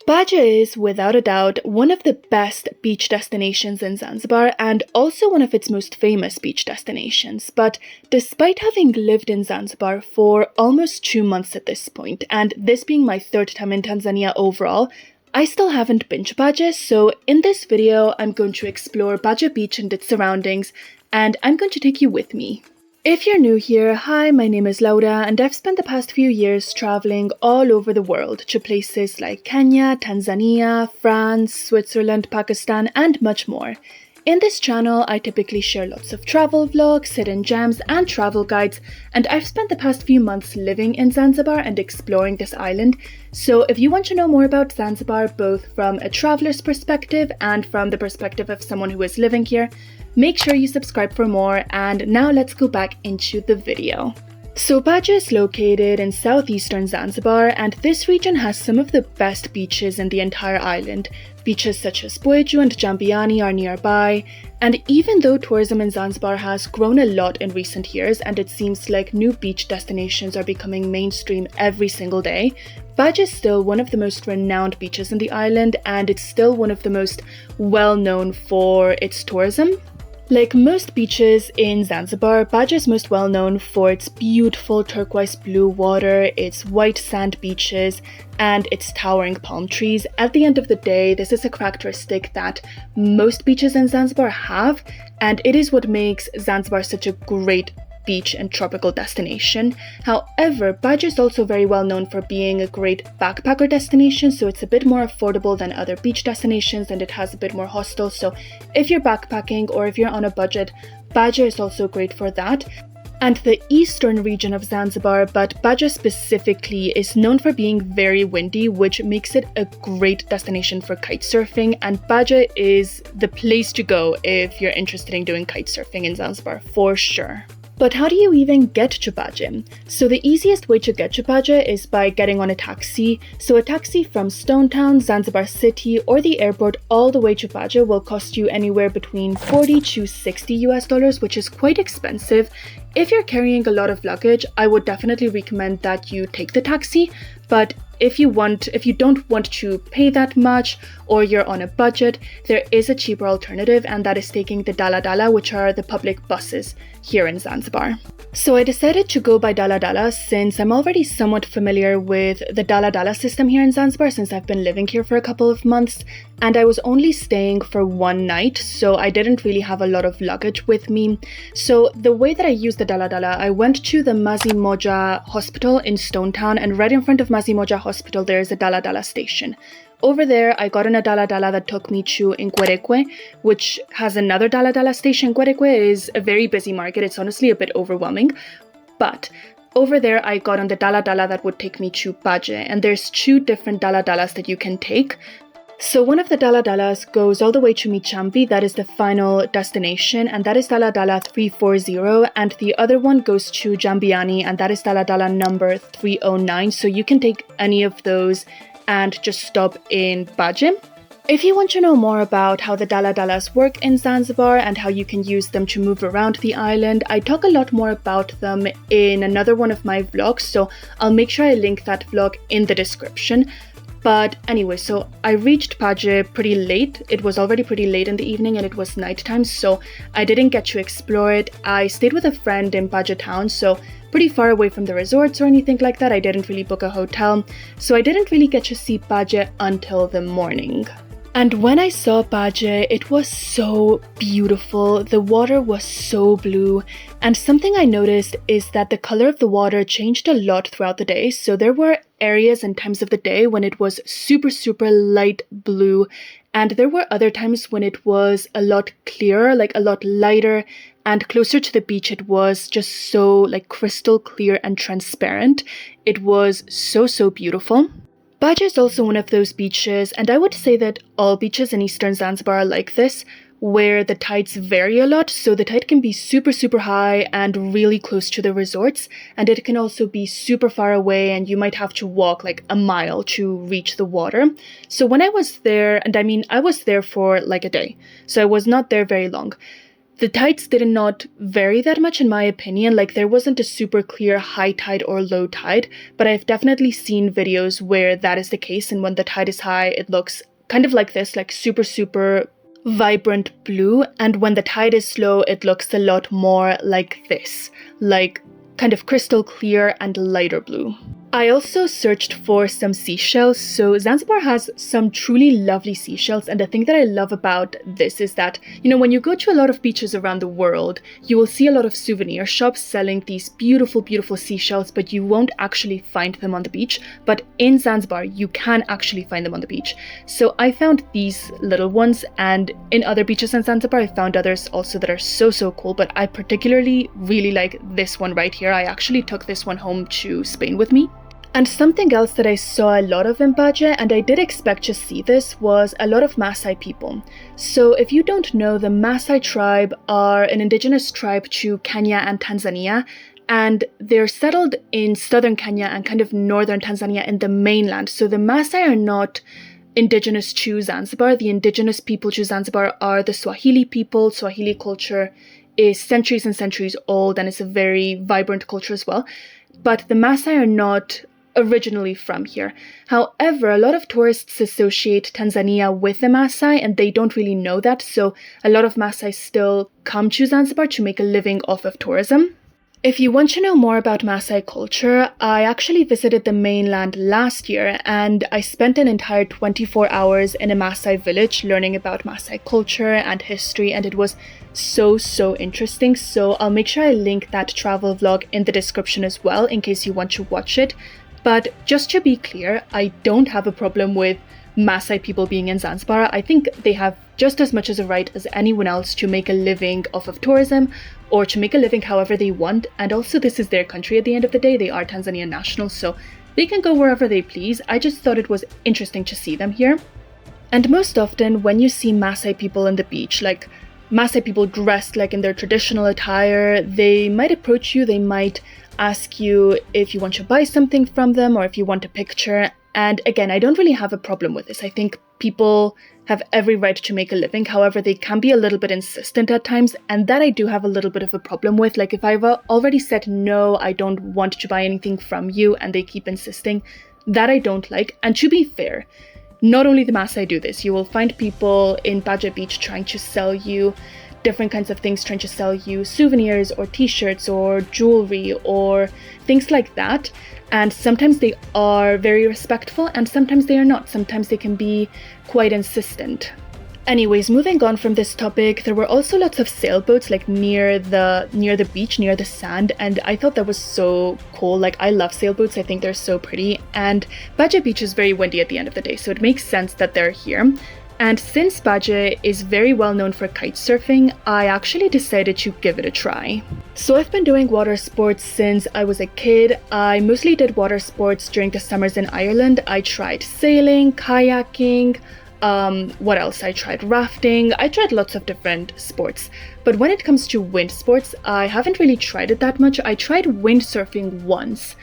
Paje is, without a doubt, one of the best beach destinations in Zanzibar and also one of its most famous beach destinations. But despite having lived in Zanzibar for almost 2 months at this point, and this being my third time in Tanzania overall, I still haven't been to Paje, so in this video I'm going to explore Paje Beach and its surroundings, and I'm going to take you with me. If you're new here, hi, my name is Laura and I've spent the past few years traveling all over the world to places like Kenya, Tanzania, France, Switzerland, Pakistan, and much more. In this channel, I typically share lots of travel vlogs, hidden gems, and travel guides, and I've spent the past few months living in Zanzibar and exploring this island, so if you want to know more about Zanzibar, both from a traveler's perspective and from the perspective of someone who is living here, make sure you subscribe for more, and now let's go back into the video. So Paje is located in southeastern Zanzibar, and this region has some of the best beaches in the entire island. Beaches such as Bueju and Jambiani are nearby, and even though tourism in Zanzibar has grown a lot in recent years and it seems like new beach destinations are becoming mainstream every single day, Paje is still one of the most renowned beaches in the island, and it's still one of the most well known for its tourism. Like most beaches in Zanzibar, Paje is most well known for its beautiful turquoise blue water, its white sand beaches, and its towering palm trees. At the end of the day, this is a characteristic that most beaches in Zanzibar have, and it is what makes Zanzibar such a great beach and tropical destination. However, Paje is also very well known for being a great backpacker destination, so it's a bit more affordable than other beach destinations and it has a bit more hostels. So if you're backpacking or if you're on a budget, Paje is also great for that. And the eastern region of Zanzibar, but Paje specifically, is known for being very windy, which makes it a great destination for kitesurfing, and Paje is the place to go if you're interested in doing kitesurfing in Zanzibar, for sure. But how do you even get to Paje? So the easiest way to get to Paje is by getting on a taxi. So a taxi from Stone Town, Zanzibar City, or the airport all the way to Paje will cost you anywhere between $40 to $60, which is quite expensive. If you're carrying a lot of luggage, I would definitely recommend that you take the taxi, but if you don't want to pay that much or you're on a budget, there is a cheaper alternative, and that is taking the Dala Dala, which are the public buses here in Zanzibar. So I decided to go by Dala Dala since I'm already somewhat familiar with the Dala Dala system here in Zanzibar since I've been living here for a couple of months, and I was only staying for one night, so I didn't really have a lot of luggage with me. So the way that I used the Dala Dala, I went to the Mazi Moja Hospital in Stone Town, and right in front of Mazi Moja Hospital there is a Dala Dala station. Over there, I got on a Dala Dala that took me to Nkwerekwe, which has another Dala Dala station. Nkwerekwe is a very busy market. It's honestly a bit overwhelming. But over there, I got on the Dala Dala that would take me to Paje. And there's 2 different Dala Dalas that you can take. So one of the Dala Dalas goes all the way to Michambi, that is the final destination, and that is Dala Dala 340, and the other one goes to Jambiani, and that is Dala Dala number 309. So you can take any of those and just stop in Paje. If you want to know more about how the Dala Dalas work in Zanzibar and how you can use them to move around the island, I talk a lot more about them in another one of my vlogs, so I'll make sure I link that vlog in the description. But anyway, so I reached Paje pretty late. It was already pretty late in the evening and it was nighttime, so I didn't get to explore it. I stayed with a friend in Paje town, so pretty far away from the resorts or anything like that. I didn't really book a hotel, so I didn't really get to see Paje until the morning. And when I saw Paje, it was so beautiful. The water was so blue, and something I noticed is that the color of the water changed a lot throughout the day. So there were areas and times of the day when it was super light blue, and there were other times when it was a lot clearer, like a lot lighter, and closer to the beach it was just so like crystal clear and transparent. It was so beautiful. Paje is also one of those beaches, and I would say that all beaches in eastern Zanzibar are like this, where the tides vary a lot. So the tide can be super high and really close to the resorts, and it can also be super far away and you might have to walk like a mile to reach the water. So when I was there, and I mean I was there for like a day, so I was not there very long, The tides did not vary that much in my opinion, like there wasn't a super clear high tide or low tide, but I've definitely seen videos where that is the case, and when the tide is high, it looks kind of like this, like super, super vibrant blue, and when the tide is low, it looks a lot more like this, like kind of crystal clear and lighter blue. I also searched for some seashells. So Zanzibar has some truly lovely seashells, and the thing that I love about this is that, you know, when you go to a lot of beaches around the world, you will see a lot of souvenir shops selling these beautiful, beautiful seashells, but you won't actually find them on the beach. But in Zanzibar, you can actually find them on the beach. So I found these little ones, and in other beaches in Zanzibar, I found others also that are so, so cool, but I particularly really like this one right here. I actually took this one home to Spain with me. And something else that I saw a lot of in Paje, and I did expect to see this, was a lot of Maasai people. So if you don't know, the Maasai tribe are an indigenous tribe to Kenya and Tanzania, and they're settled in southern Kenya and kind of northern Tanzania in the mainland. So the Maasai are not indigenous to Zanzibar. The indigenous people to Zanzibar are the Swahili people. Swahili culture is centuries and centuries old, and it's a very vibrant culture as well. But the Maasai are not originally from here. However, a lot of tourists associate Tanzania with the Maasai, and they don't really know that, so a lot of Maasai still come to Zanzibar to make a living off of tourism. If you want to know more about Maasai culture, I actually visited the mainland last year, and I spent an entire 24 hours in a Maasai village learning about Maasai culture and history, and it was so, so interesting. So I'll make sure I link that travel vlog in the description as well in case you want to watch it. But just to be clear, I don't have a problem with Maasai people being in Zanzibar. I think they have just as much as a right as anyone else to make a living off of tourism, or to make a living however they want. And also, this is their country at the end of the day. They are Tanzanian nationals, so they can go wherever they please. I just thought it was interesting to see them here. And most often when you see Maasai people on the beach, like Maasai people dressed like in their traditional attire, they might approach you, they might ask you if you want to buy something from them or if you want a picture. And again, I don't really have a problem with this. I think people have every right to make a living. However, they can be a little bit insistent at times, and that I do have a little bit of a problem with. Like if I've already said no, I don't want to buy anything from you, and they keep insisting, that I don't like. And to be fair, not only the Maasai do this, you will find people in Paje Beach trying to sell you different kinds of things, trying to sell you souvenirs or t-shirts or jewelry or things like that. And sometimes they are very respectful and sometimes they are not. Sometimes they can be quite insistent. Anyways, moving on from this topic, there were also lots of sailboats like near the beach, near the sand, and I thought that was so cool. Like, I love sailboats, I think they're so pretty, and Paje Beach is very windy at the end of the day, so it makes sense that they're here. And since Paje is very well known for kitesurfing, I actually decided to give it a try. So I've been doing water sports since I was a kid. I mostly did water sports during the summers in Ireland. I tried sailing, kayaking, what else? I tried rafting. I tried lots of different sports. But when it comes to wind sports, I haven't really tried it that much. I tried windsurfing once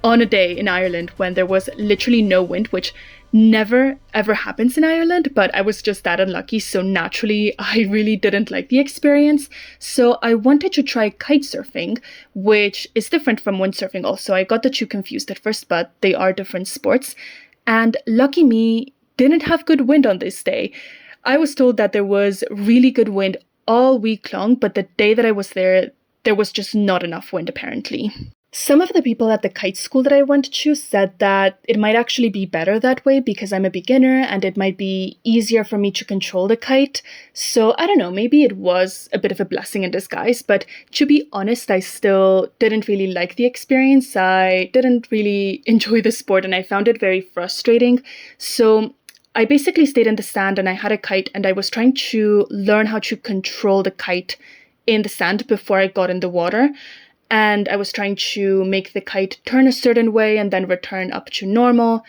on a day in Ireland when there was literally no wind, which never ever happens in Ireland, but I was just that unlucky, so naturally I really didn't like the experience. So I wanted to try kitesurfing, which is different from windsurfing also. I got the two confused at first, but they are different sports. And lucky me, didn't have good wind on this day. I was told that there was really good wind all week long, but the day that I was there was just not enough wind apparently. Some of the people at the kite school that I went to said that it might actually be better that way because I'm a beginner and it might be easier for me to control the kite. So I don't know, maybe it was a bit of a blessing in disguise, but to be honest, I still didn't really like the experience. I didn't really enjoy the sport and I found it very frustrating. So I basically stayed in the sand and I had a kite and I was trying to learn how to control the kite in the sand before I got in the water. And I was trying to make the kite turn a certain way and then return up to normal.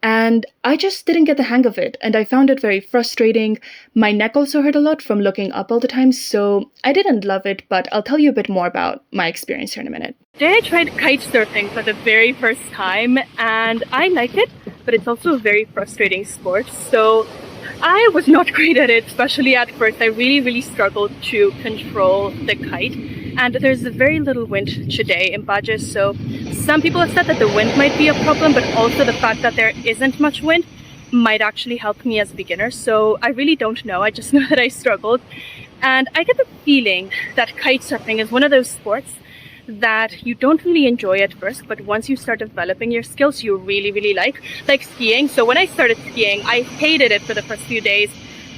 and I just didn't get the hang of it, and I found it very frustrating. My neck also hurt a lot from looking up all the time, so I didn't love it, but I'll tell you a bit more about my experience here in a minute. Today I tried kite surfing for the very first time, and I like it, but it's also a very frustrating sport, so I was not great at it, especially at first. I really struggled to control the kite, and there's very little wind today in Paje, so some people have said that the wind might be a problem, but also the fact that there isn't much wind might actually help me as a beginner, so I really don't know. I just know that I struggled, and I get the feeling that kite surfing is one of those sports that you don't really enjoy at first, but once you start developing your skills, you really like skiing. So when I started skiing, I hated it for the first few days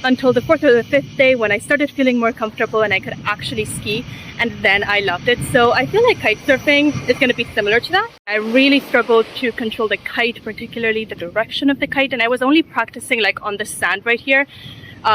until the 4th or the 5th day when I started feeling more comfortable and I could actually ski, and then I loved it. So I feel like kite surfing is going to be similar to that. I really struggled to control the kite, particularly the direction of the kite, and I was only practicing like on the sand right here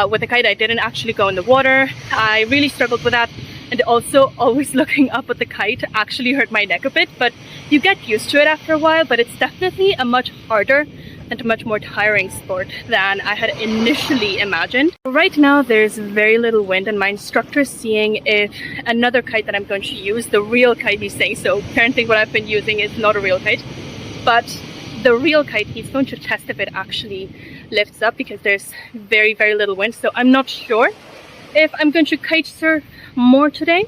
with the kite. I didn't actually go in the water. I really struggled with that. And also always looking up at the kite actually hurt my neck a bit, but you get used to it after a while. But it's definitely a much harder and much more tiring sport than I had initially imagined. Right now there's very little wind, and my instructor is seeing if another kite that I'm going to use, the real kite he's saying, so apparently what I've been using is not a real kite, but the real kite, he's going to test if it actually lifts up because there's very little wind. So I'm not sure if I'm going to kite surf more today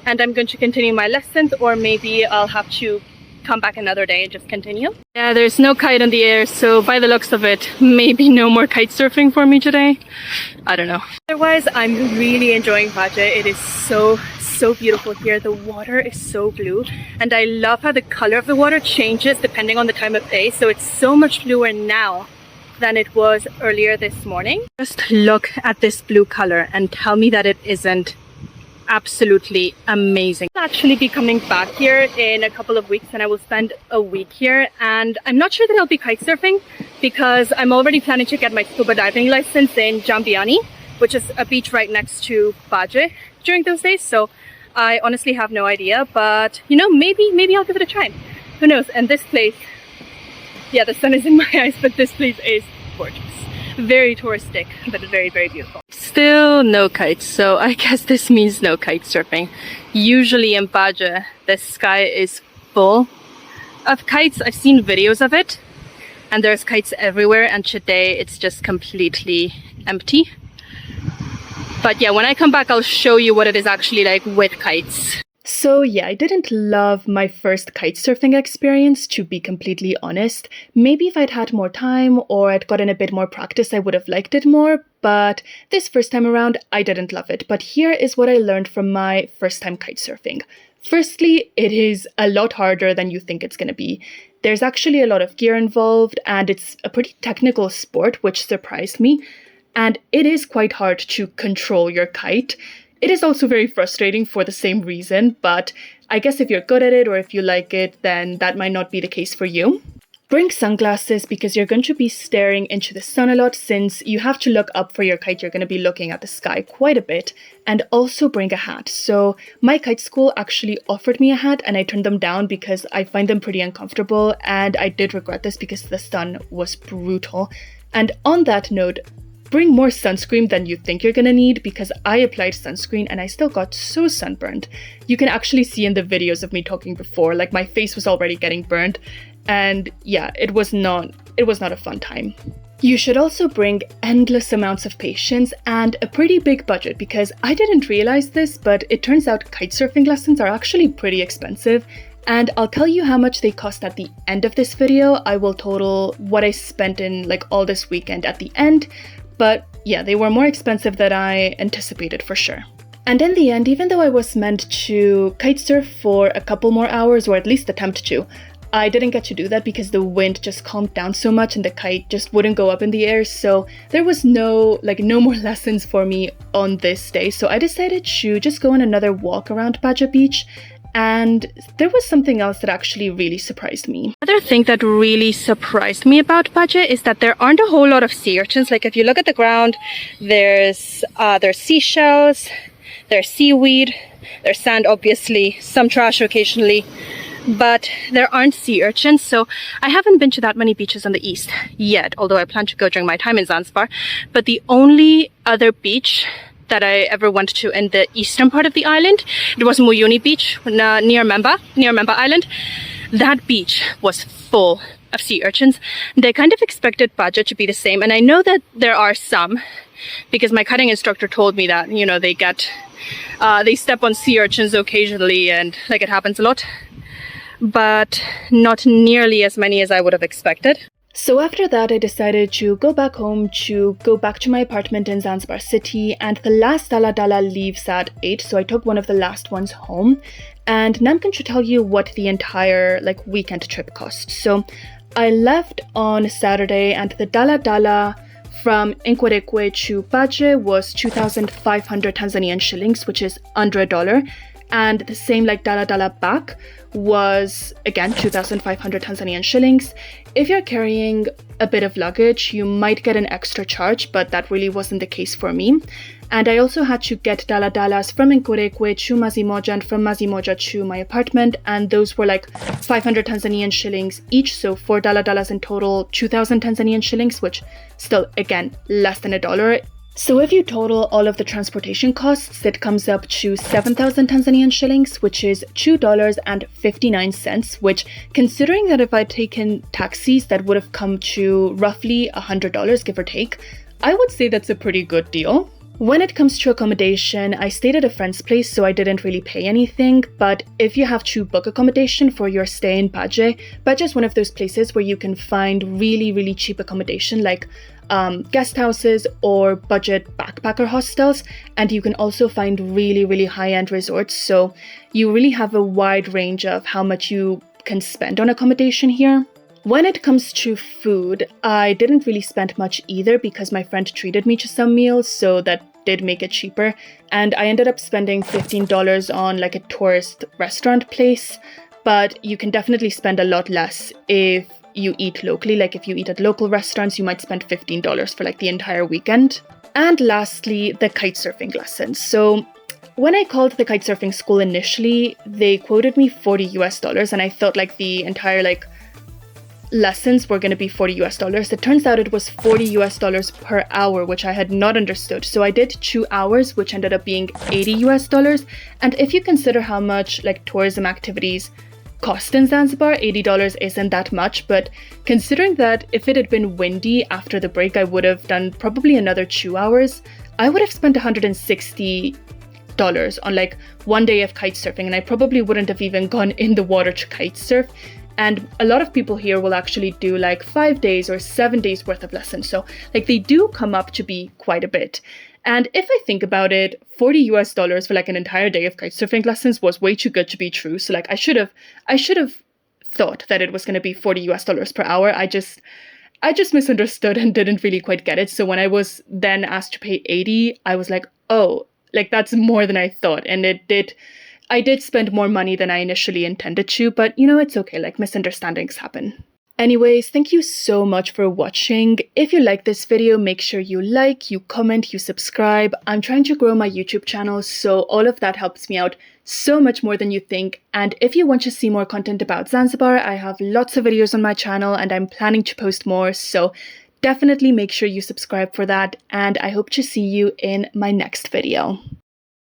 and I'm going to continue my lessons, or maybe I'll have to come back another day and just continue. Yeah, there's no kite in the air, so by the looks of it, maybe no more kite surfing for me today. I don't know. Otherwise, I'm really enjoying Paje. It is so beautiful here. The water is so blue, and I love how the color of the water changes depending on the time of day. So it's so much bluer now than it was earlier this morning. Just look at this blue color and tell me that it isn't absolutely amazing. I'll actually be coming back here in a couple of weeks, and I will spend a week here, and I'm not sure that I'll be kite surfing because I'm already planning to get my scuba diving license in Jambiani, which is a beach right next to Paje during those days. So I honestly have no idea, but you know, maybe I'll give it a try. Who knows? And this place, yeah, the sun is in my eyes, but this place is gorgeous. Very touristic, but very beautiful. Still no kites, so I guess this means no kite surfing. Usually in Paje, the sky is full of kites. I've seen videos of it, and there's kites everywhere, and today it's just completely empty. But yeah, when I come back, I'll show you what it is actually like with kites. So yeah, I didn't love my first kite surfing experience, to be completely honest. Maybe if I'd had more time or I'd gotten a bit more practice, I would have liked it more. But this first time around, I didn't love it. But here is what I learned from my first time kite surfing. Firstly, it is a lot harder than you think it's going to be. There's actually a lot of gear involved, and it's a pretty technical sport, which surprised me. And it is quite hard to control your kite. It is also very frustrating for the same reason, but I guess if you're good at it or if you like it, then that might not be the case for you. Bring sunglasses because you're going to be staring into the sun a lot, since you have to look up for your kite. You're going to be looking at the sky quite a bit. And also bring a hat. So my kite school actually offered me a hat, and I turned them down because I find them pretty uncomfortable, and I did regret this because the sun was brutal. And on that note, bring more sunscreen than you think you're gonna need, because I applied sunscreen and I still got so sunburned. You can actually see in the videos of me talking before, like my face was already getting burned, and yeah, it was not a fun time. You should also bring endless amounts of patience and a pretty big budget, because I didn't realize this, but it turns out kite surfing lessons are actually pretty expensive. And I'll tell you how much they cost at the end of this video. I will total what I spent in like all this weekend at the end. But yeah, they were more expensive than I anticipated for sure. And in the end, even though I was meant to kite surf for a couple more hours, or at least attempt to, I didn't get to do that because the wind just calmed down so much and the kite just wouldn't go up in the air. So there was no more lessons for me on this day. So I decided to just go on another walk around Paje Beach. And there was something else that actually really surprised me. Another thing that really surprised me about Paje is that there aren't a whole lot of sea urchins. Like if you look at the ground, there's seashells, there's seaweed, there's sand obviously, some trash occasionally. but there aren't sea urchins, so I haven't been to that many beaches on the east yet, although I plan to go during my time in Zanzibar. But the only other beach that I ever went to in the eastern part of the island, it was Muyuni Beach near Memba Island. That beach was full of sea urchins. They kind of expected Paje to be the same, and I know that there are some, because my cutting instructor told me that, you know, they step on sea urchins occasionally, and like it happens a lot, but not nearly as many as I would have expected. So after that, I decided to go back home, to go back to my apartment in Zanzibar City, and the last Dala Dala leaves at 8, so I took one of the last ones home. And now I'm going to tell you what the entire weekend trip cost. So I left on Saturday, and the Dala Dala from Nkwerekwe to Paje was 2,500 Tanzanian shillings, which is under $1. And the same Dala Dala back was again 2,500 Tanzanian shillings. If you're carrying a bit of luggage, you might get an extra charge, but that really wasn't the case for me. And I also had to get Dala Dalas from Nkwerekwe to Mazimoja and from Mazimoja to my apartment, and those were 500 Tanzanian shillings each, so 4 Dala Dalas in total, 2,000 Tanzanian shillings, which still, again, less than $1. So if you total all of the transportation costs, it comes up to 7,000 Tanzanian shillings, which is $2.59, which, considering that if I'd taken taxis, that would have come to roughly $100, give or take, I would say that's a pretty good deal. When it comes to accommodation, I stayed at a friend's place, so I didn't really pay anything, but if you have to book accommodation for your stay in Paje, Paje is one of those places where you can find really, really cheap accommodation, like guest houses or budget backpacker hostels, and you can also find really, really high-end resorts, so you really have a wide range of how much you can spend on accommodation here. When it comes to food, I didn't really spend much either because my friend treated me to some meals, so that did make it cheaper, and I ended up spending $15 on a tourist restaurant place, but you can definitely spend a lot less if you eat locally. If you eat at local restaurants, you might spend $15 for the entire weekend. And lastly, the kitesurfing lessons. So when I called the kitesurfing school initially, they quoted me $40, and I thought the entire lessons were going to be $40. It turns out it was $40 per hour, which I had not understood. So I did 2 hours, which ended up being $80. And if you consider how much tourism activities cost in Zanzibar, $80 isn't that much. But considering that if it had been windy after the break, I would have done probably another 2 hours, I would have spent $160 on 1 day of kite surfing, and I probably wouldn't have even gone in the water to kite surf. And a lot of people here will actually do 5 days or 7 days worth of lessons. So they do come up to be quite a bit. And if I think about it, $40 for an entire day of kite surfing lessons was way too good to be true. So I should have thought that it was going to be $40 per hour. I just misunderstood and didn't really quite get it. So when I was then asked to pay 80, I was oh, that's more than I thought. And I did spend more money than I initially intended to, but it's okay, misunderstandings happen. Anyways, thank you so much for watching. If you like this video, make sure you like, you comment, you subscribe. I'm trying to grow my YouTube channel, so all of that helps me out so much more than you think. And if you want to see more content about Zanzibar, I have lots of videos on my channel and I'm planning to post more, so definitely make sure you subscribe for that, and I hope to see you in my next video.